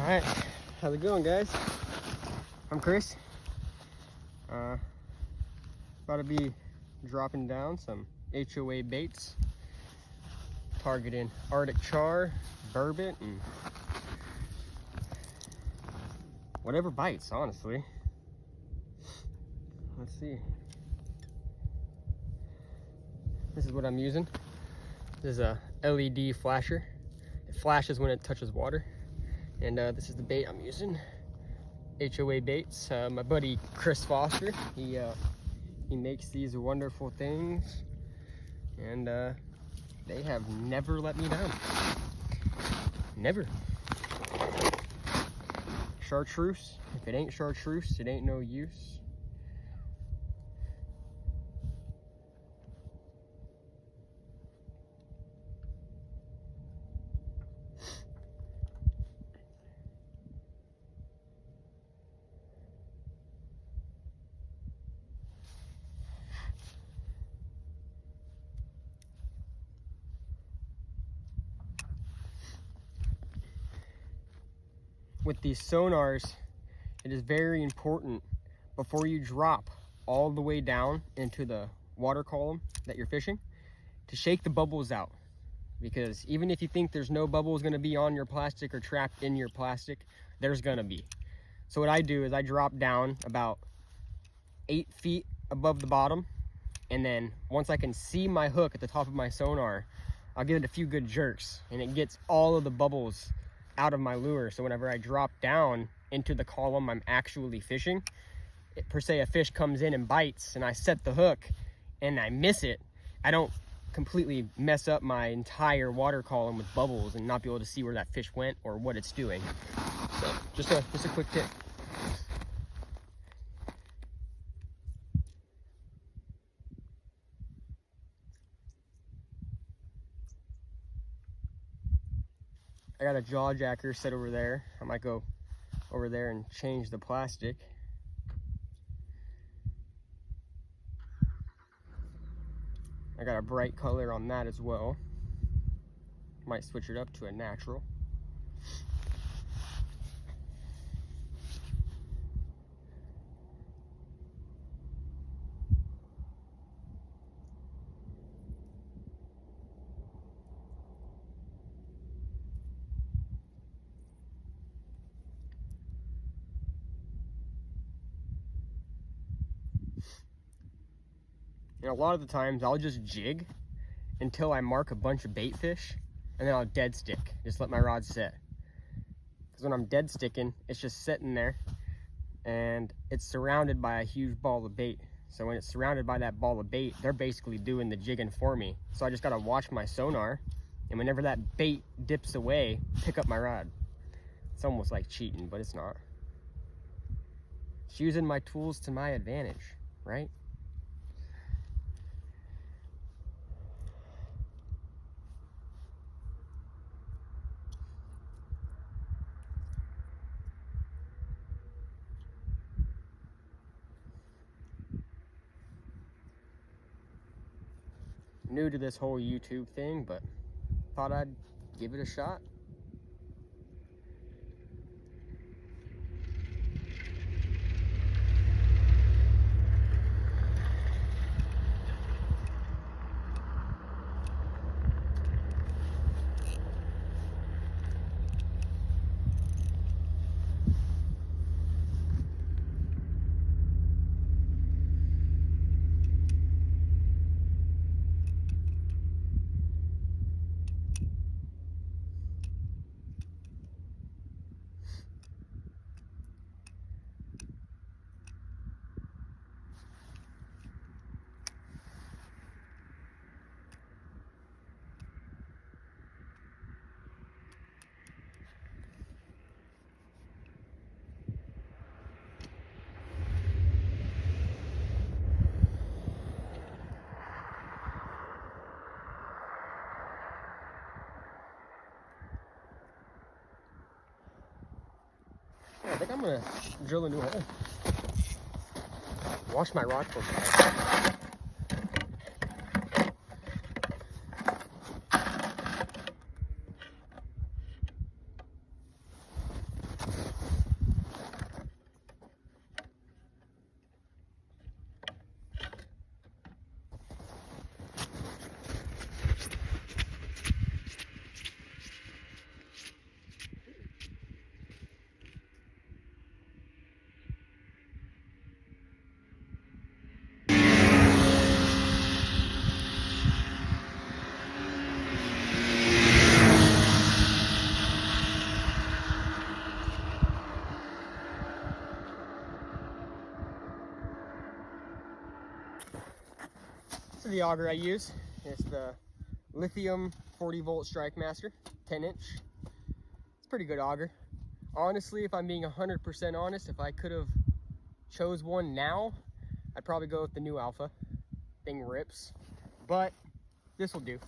Alright, how's it going, guys? I'm Chris. About to be dropping down some HOA baits, targeting Arctic char, burbot, and whatever bites, honestly. Let's see. This is what I'm using. This is a LED flasher. It flashes when it touches water. And this is the bait I'm using. HOA baits. My buddy Chris Foster, he makes these wonderful things, and they have never let me down. Never. Chartreuse. If it ain't chartreuse, it ain't no use. With these sonars, it is very important before you drop all the way down into the water column that you're fishing to shake the bubbles out, because even if you think there's no bubbles going to be on your plastic or trapped in your plastic, there's going to be. So what I do is I drop down about 8 feet above the bottom, and then once I can see my hook at the top of my sonar, I'll give it a few good jerks, and it gets all of the bubbles out of my lure. So whenever I drop down into the column I'm actually fishing, per se, a fish comes in and bites and I set the hook and I miss it, I don't completely mess up my entire water column with bubbles and not be able to see where that fish went or what it's doing. So just a quick tip. I got a jaw jacker set over there. I might go over there and change the plastic. I got a bright color on that as well. Might switch it up to a natural. And a lot of the times I'll just jig until I mark a bunch of bait fish, and then I'll dead stick, just let my rod set. Because when I'm dead sticking, it's just sitting there and it's surrounded by a huge ball of bait. So when it's surrounded by that ball of bait, they're basically doing the jigging for me. So I just gotta watch my sonar, and whenever that bait dips away, pick up my rod. It's almost like cheating, but it's not. It's using my tools to my advantage, right? New to this whole YouTube thing, but thought I'd give it a shot. I think I'm gonna drill a new hole. Wash my rod for a of the auger I use is the lithium 40-volt Strike Master 10-inch. It's a pretty good auger. Honestly, if I'm being 100% honest, if I could have chose one now, I'd probably go with the new Alpha. Thing rips, but this will do.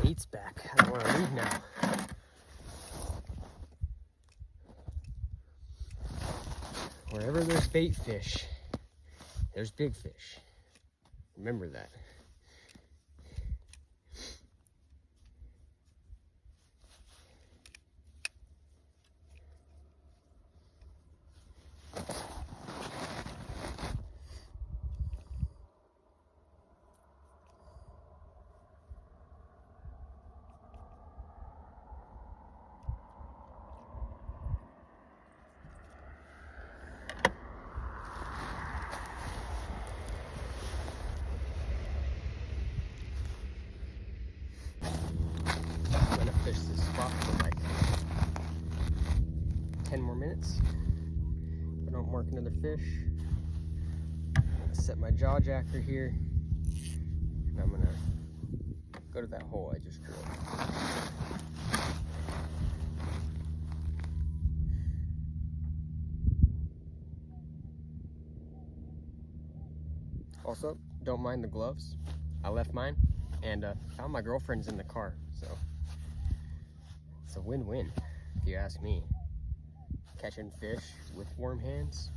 Bait's back. I don't want to leave now. Wherever there's bait fish, there's big fish. Remember that. I'm gonna fish this spot for like 10 more minutes. If I don't mark another fish, I'm gonna set my jaw jacker here, and I'm gonna go to that hole I just drilled. Also, don't mind the gloves. I left mine, and found my girlfriend's in the car, so it's a win-win, if you ask me. Catching fish with warm hands.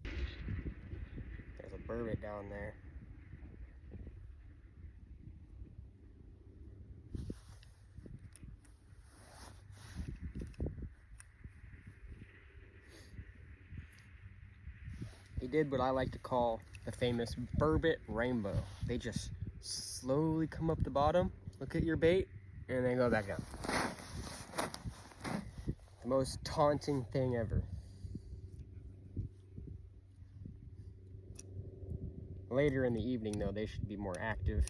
There's a burbot down there. He did what I like to call the famous burbot rainbow. They just slowly come up the bottom, look at your bait, and then go back down. The most taunting thing ever. Later in the evening though, they should be more active.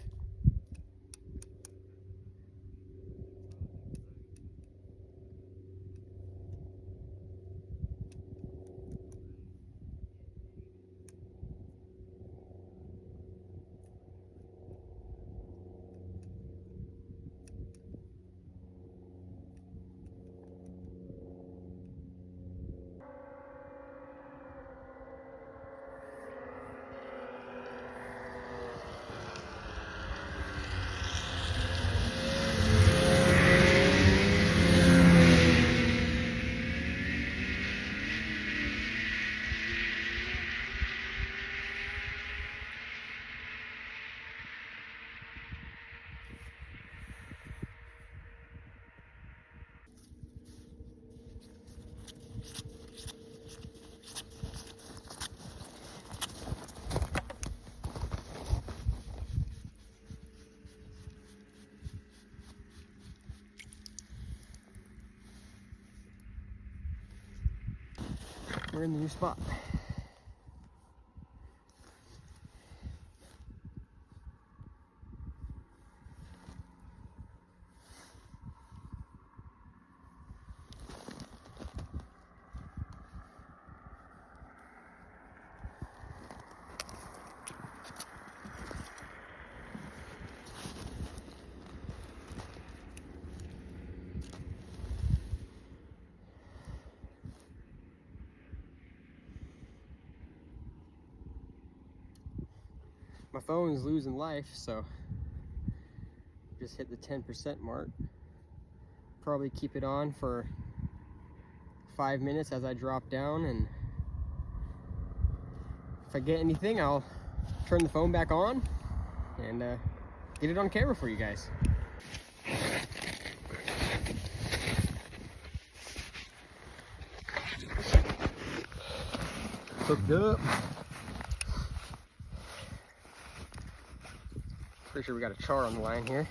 We're in the new spot. my phone's losing life, so just hit the 10% mark. Probably keep it on for 5 minutes as I drop down, and if I get anything, I'll turn the phone back on and get it on camera for you guys. Hooked up. Pretty sure we got a char on the line here.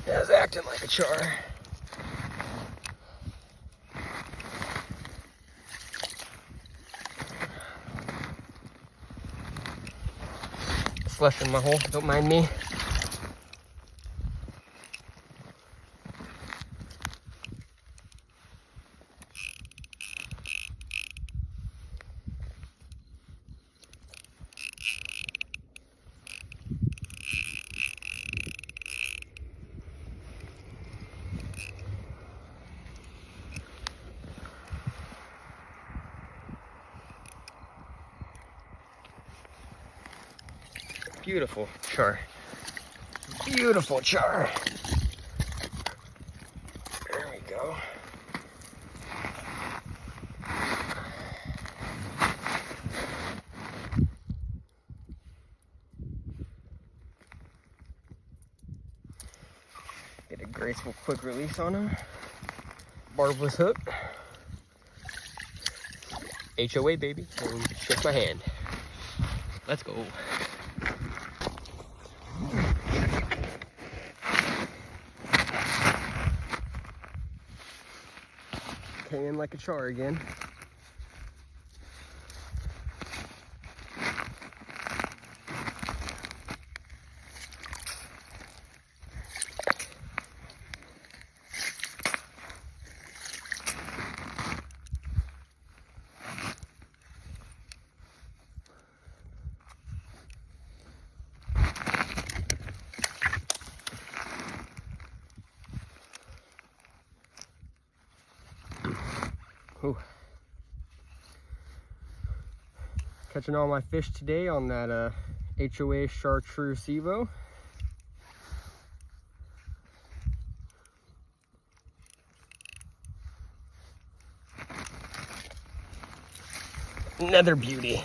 Yeah, it's acting like a char. Flushing my hole, don't mind me. Beautiful char. Beautiful char. There we go. Get a graceful quick release on him. Barbless hook. HOA baby. And shake my hand. Let's go. Came like a char again. Ooh. Catching all my fish today on that HOA Chartreuse Evo. Another beauty.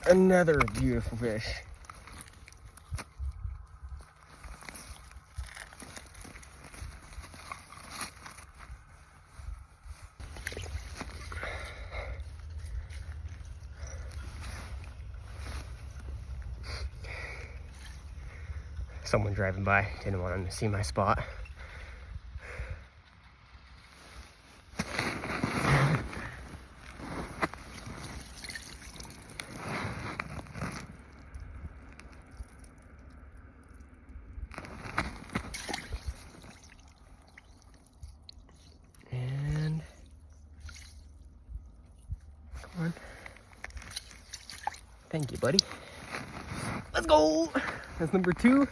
Another beautiful fish. Someone driving by, didn't want them to see my spot. And come on. Thank you, buddy. Let's go. That's number 2.